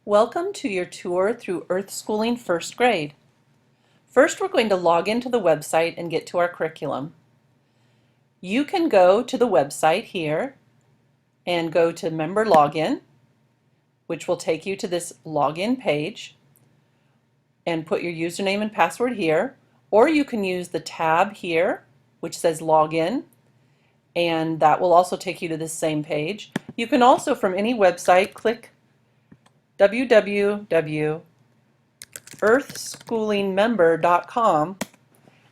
Welcome to your tour through Earthschooling first grade. First, we're going to log into the website and get to our curriculum. You can go to the website here and go to Member Login, which will take you to this login page, and put your username and password here, or you can use the tab here, which says Login, and that will also take you to this same page. You can also, from any website, click www.earthschoolingmember.com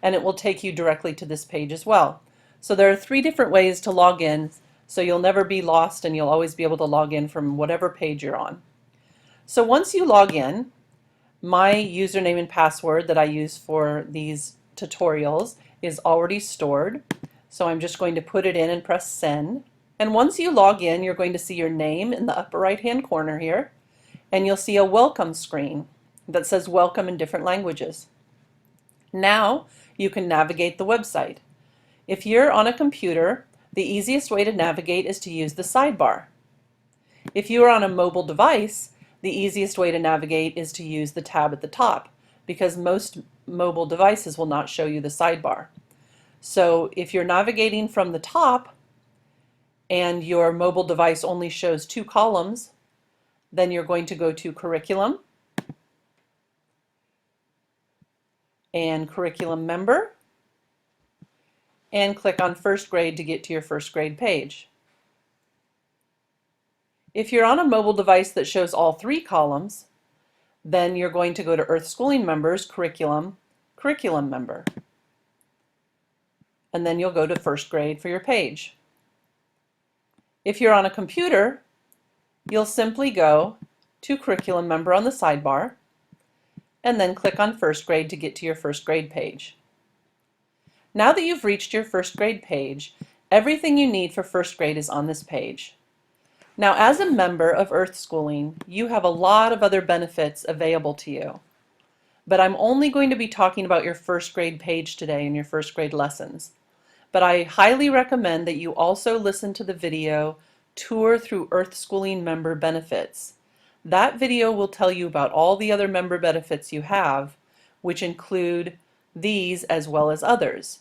and it will take you directly to this page as well. So there are 3 different ways to log in, so you'll never be lost and you'll always be able to log in from whatever page you're on. So once you log in, my username and password that I use for these tutorials is already stored. So I'm just going to put it in and press send. And once you log in, you're going to see your name in the upper right hand corner here. And you'll see a welcome screen that says welcome in different languages. Now you can navigate the website. If you're on a computer, the easiest way to navigate is to use the sidebar. If you are on a mobile device, the easiest way to navigate is to use the tab at the top, because most mobile devices will not show you the sidebar. So if you're navigating from the top and your mobile device only shows 2 columns, then you're going to go to Curriculum and Curriculum Member and click on First Grade to get to your first grade page. If you're on a mobile device that shows all 3 columns, then you're going to go to Earthschooling Members, Curriculum, Curriculum Member. And then you'll go to first grade for your page. If you're on a computer, you'll simply go to Curriculum Member on the sidebar and then click on First Grade to get to your first grade page. Now that you've reached your first grade page, everything you need for first grade is on this page. Now, as a member of Earthschooling, you have a lot of other benefits available to you, but I'm only going to be talking about your first grade page today and your first grade lessons. But I highly recommend that you also listen to the video Tour Through Earthschooling Member Benefits. That video will tell you about all the other member benefits you have, which include these as well as others.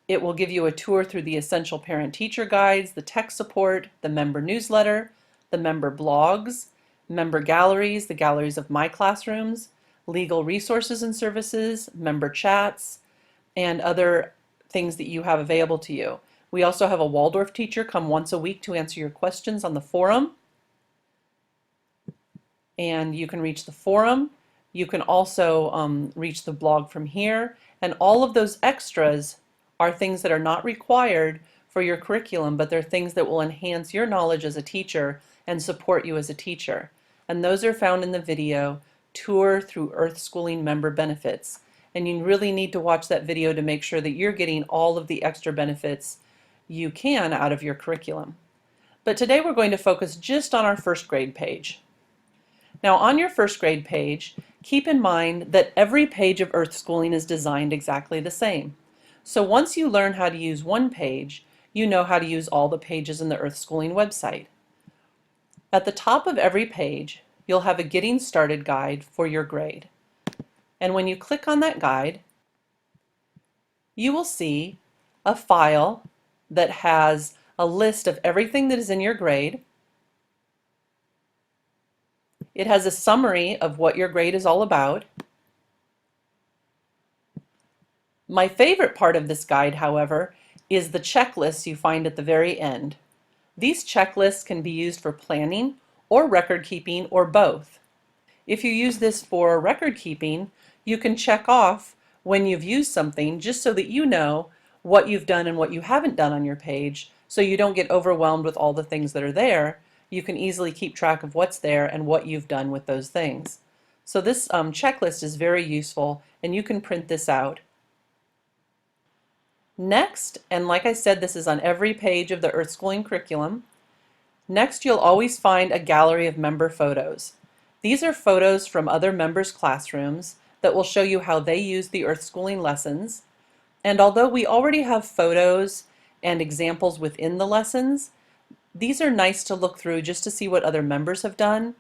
It will give you a tour through the essential parent-teacher guides, the tech support, the member newsletter, the member blogs, member galleries, the galleries of my classrooms, legal resources and services, member chats, and other things that you have available to you. We also have a Waldorf teacher come once a week to answer your questions on the forum. And you can reach the forum. You can also reach the blog from here. And all of those extras are things that are not required for your curriculum, but they're things that will enhance your knowledge as a teacher and support you as a teacher. And those are found in the video, Tour Through Earthschooling Member Benefits. And you really need to watch that video to make sure that you're getting all of the extra benefits you can out of your curriculum. But today we're going to focus just on our first grade page. Now, on your first grade page, keep in mind that every page of Earthschooling is designed exactly the same. So once you learn how to use one page, you know how to use all the pages in the Earthschooling website. At the top of every page, you'll have a Getting Started guide for your grade. And when you click on that guide, you will see a file that has a list of everything that is in your grade. It has a summary of what your grade is all about. My favorite part of this guide, however, is the checklists you find at the very end. These checklists can be used for planning or record keeping or both. If you use this for record keeping, you can check off when you've used something just so that you know what you've done and what you haven't done on your page, so you don't get overwhelmed with all the things that are there. You can easily keep track of what's there and what you've done with those things. So this checklist is very useful, and you can print this out. Next, and like I said, this is on every page of the Earthschooling curriculum, next you'll always find a gallery of member photos. These are photos from other members' classrooms that will show you how they use the Earthschooling lessons. And although we already have photos and examples within the lessons, these are nice to look through just to see what other members have done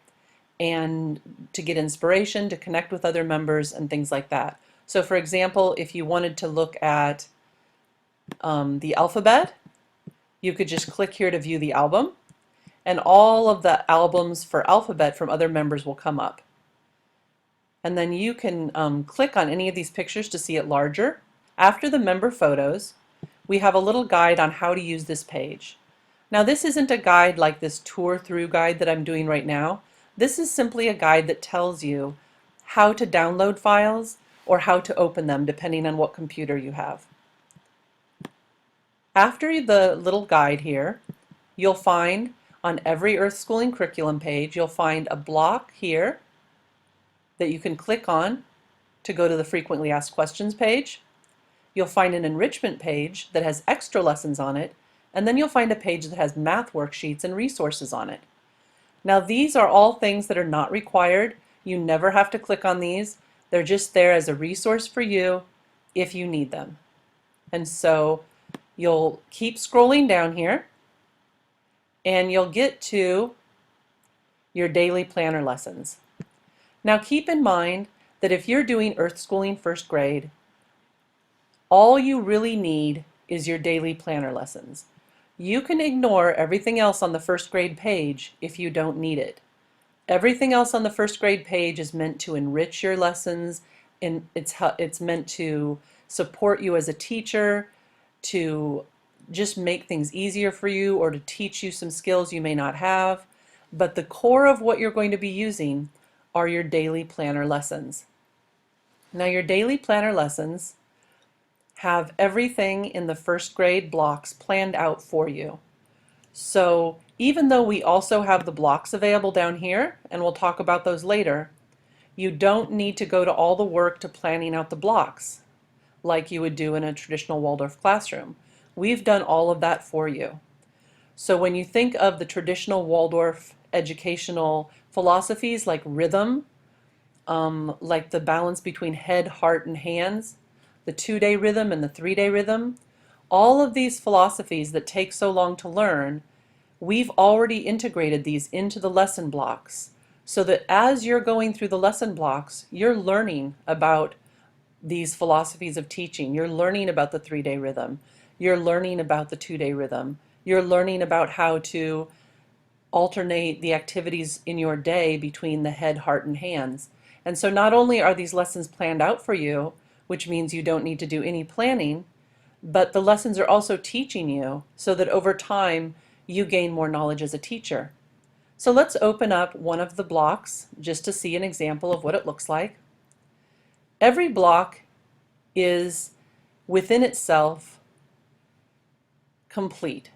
and to get inspiration, to connect with other members and things like that. So for example, if you wanted to look at the alphabet, you could just click here to view the album, and all of the albums for alphabet from other members will come up. And then you can click on any of these pictures to see it larger. After the member photos, we have a little guide on how to use this page. Now this isn't a guide like this tour through guide that I'm doing right now. This is simply a guide that tells you how to download files or how to open them depending on what computer you have. After the little guide here, you'll find on every Earthschooling curriculum page, you'll find a block here that you can click on to go to the frequently asked questions page. You'll find an enrichment page that has extra lessons on it, and then you'll find a page that has math worksheets and resources on it. Now these are all things that are not required. You never have to click on these. They're just there as a resource for you if you need them. And so you'll keep scrolling down here and you'll get to your daily planner lessons. Now keep in mind that if you're doing Earthschooling first grade, all you really need is your daily planner lessons. You can ignore everything else on the first grade page if you don't need it. Everything else on the first grade page is meant to enrich your lessons, and it's meant to support you as a teacher, to just make things easier for you or to teach you some skills you may not have. But the core of what you're going to be using are your daily planner lessons. Now your daily planner lessons have everything in the first grade blocks planned out for you. So even though we also have the blocks available down here, and we'll talk about those later, you don't need to go to all the work to planning out the blocks like you would do in a traditional Waldorf classroom. We've done all of that for you. So when you think of the traditional Waldorf educational philosophies like rhythm, like the balance between head, heart, and hands, the 2-day rhythm and the 3-day rhythm, all of these philosophies that take so long to learn, we've already integrated these into the lesson blocks so that as you're going through the lesson blocks, you're learning about these philosophies of teaching. You're learning about the 3-day rhythm. You're learning about the 2-day rhythm. You're learning about how to alternate the activities in your day between the head, heart, and hands. And so not only are these lessons planned out for you, which means you don't need to do any planning, but the lessons are also teaching you so that over time you gain more knowledge as a teacher. So let's open up one of the blocks just to see an example of what it looks like. Every block is within itself complete.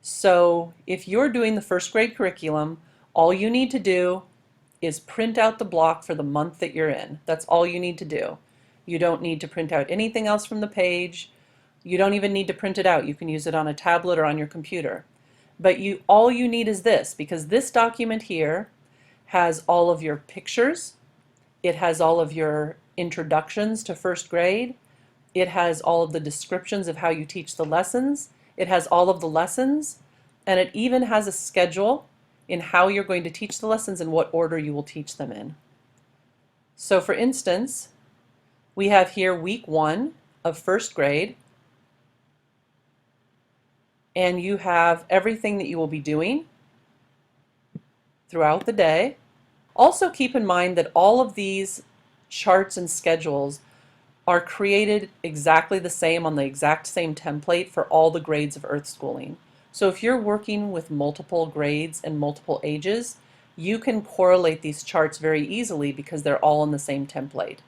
So if you're doing the first grade curriculum, all you need to do is print out the block for the month that you're in. That's all you need to do. You don't need to print out anything else from the page. You don't even need to print it out. You can use it on a tablet or on your computer. But all you need is this, because this document here has all of your pictures. It has all of your introductions to first grade. It has all of the descriptions of how you teach the lessons. It has all of the lessons, and it even has a schedule in how you're going to teach the lessons and what order you will teach them in. So for instance, we have here week 1 of first grade, and you have everything that you will be doing throughout the day. Also keep in mind that all of these charts and schedules are created exactly the same on the exact same template for all the grades of Earthschooling. So if you're working with multiple grades and multiple ages, you can correlate these charts very easily because they're all in the same template.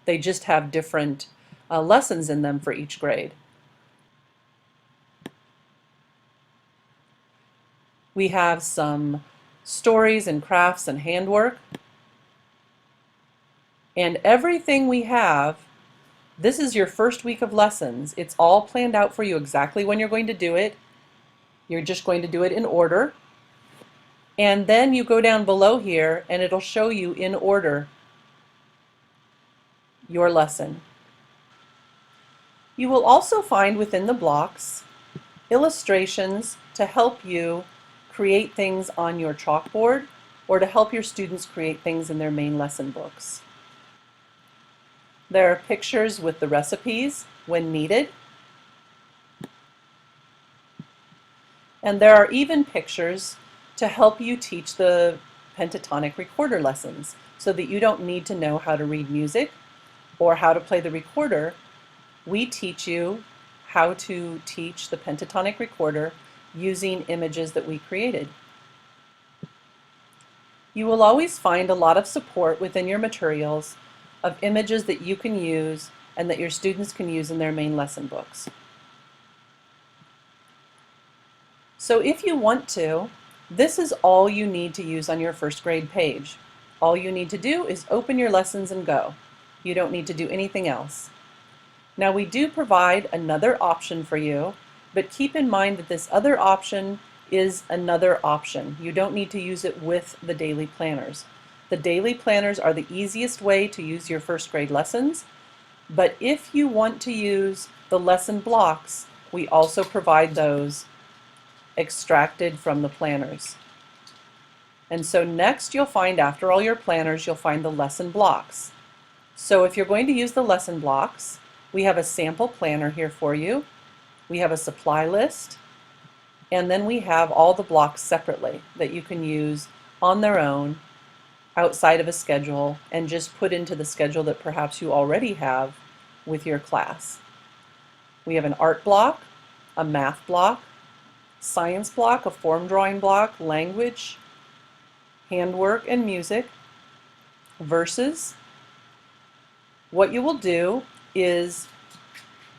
They just have different lessons in them for each grade. We have some stories and crafts and handwork. And everything we have, this is your first week of lessons. It's all planned out for you exactly when you're going to do it. You're just going to do it in order. And then you go down below here and it'll show you in order your lesson. You will also find within the blocks illustrations to help you create things on your chalkboard or to help your students create things in their main lesson books. There are pictures with the recipes when needed. And there are even pictures to help you teach the pentatonic recorder lessons so that you don't need to know how to read music or how to play the recorder. We teach you how to teach the pentatonic recorder using images that we created. You will always find a lot of support within your materials of images that you can use and that your students can use in their main lesson books. So if you want to, this is all you need to use on your first grade page. All you need to do is open your lessons and go. You don't need to do anything else. Now we do provide another option for you, but keep in mind that this other option is another option. You don't need to use it with the daily planners. The daily planners are the easiest way to use your first grade lessons, but if you want to use the lesson blocks, we also provide those extracted from the planners. And so next you'll find, after all your planners, you'll find the lesson blocks. So if you're going to use the lesson blocks, we have a sample planner here for you. We have a supply list, and then we have all the blocks separately that you can use on their own outside of a schedule and just put into the schedule that perhaps you already have with your class. We have an art block, a math block, science block, a form drawing block, language, handwork and music, verses. What you will do is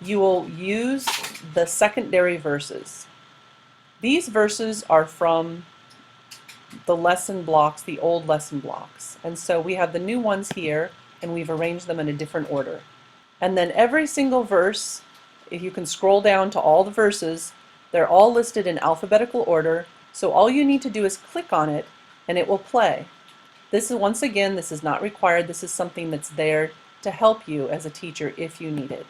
you will use the secondary verses. These verses are from the lesson blocks, the old lesson blocks. And so we have the new ones here, and we've arranged them in a different order. And then every single verse, if you can scroll down to all the verses, they're all listed in alphabetical order. So all you need to do is click on it and it will play. This is, once again, this is not required. This is something that's there to help you as a teacher if you need it.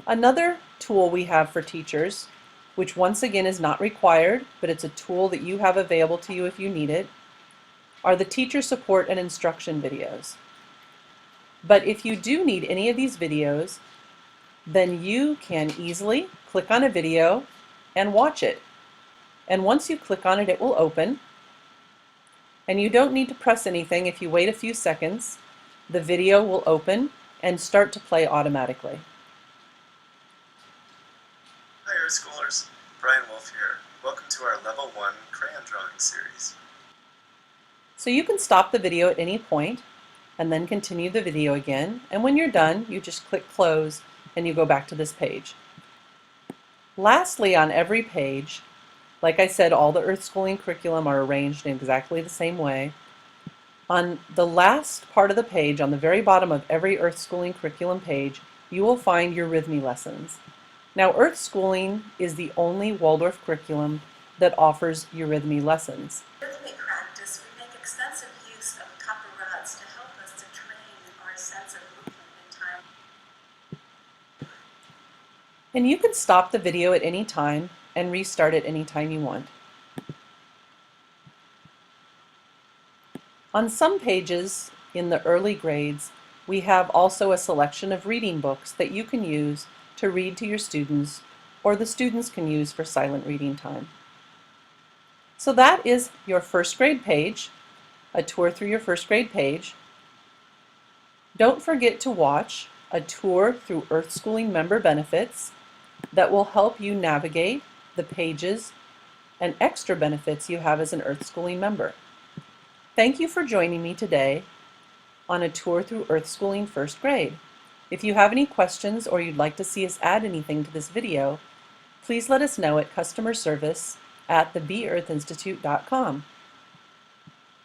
Another tool we have for teachers, which once again is not required, but it's a tool that you have available to you if you need it, are the teacher support and instruction videos. But if you do need any of these videos, then you can easily click on a video and watch it. And once you click on it, it will open. And you don't need to press anything. If you wait a few seconds, the video will open and start to play automatically. Hi Earthschoolers, Brian Wolf here. Welcome to our Level 1 Crayon Drawing Series. So you can stop the video at any point and then continue the video again. And when you're done, you just click close and you go back to this page. Lastly, on every page, like I said, all the Earthschooling curriculum are arranged in exactly the same way. On the last part of the page, on the very bottom of every Earthschooling curriculum page, you will find your rhythmy lessons. Now, Earthschooling is the only Waldorf curriculum that offers eurythmy lessons. Rhythmic practice, we make extensive use of copper rods to help us to train our sense of movement and time. And you can stop the video at any time and restart it anytime you want. On some pages in the early grades, we have also a selection of reading books that you can use to read to your students, or the students can use for silent reading time. So that is your first grade page, a tour through your first grade page. Don't forget to watch a tour through Earthschooling member benefits that will help you navigate the pages and extra benefits you have as an Earthschooling member. Thank you for joining me today on a tour through Earthschooling first grade. If you have any questions or you'd like to see us add anything to this video, please let us know at customerservice@thebeearthinstitute.com.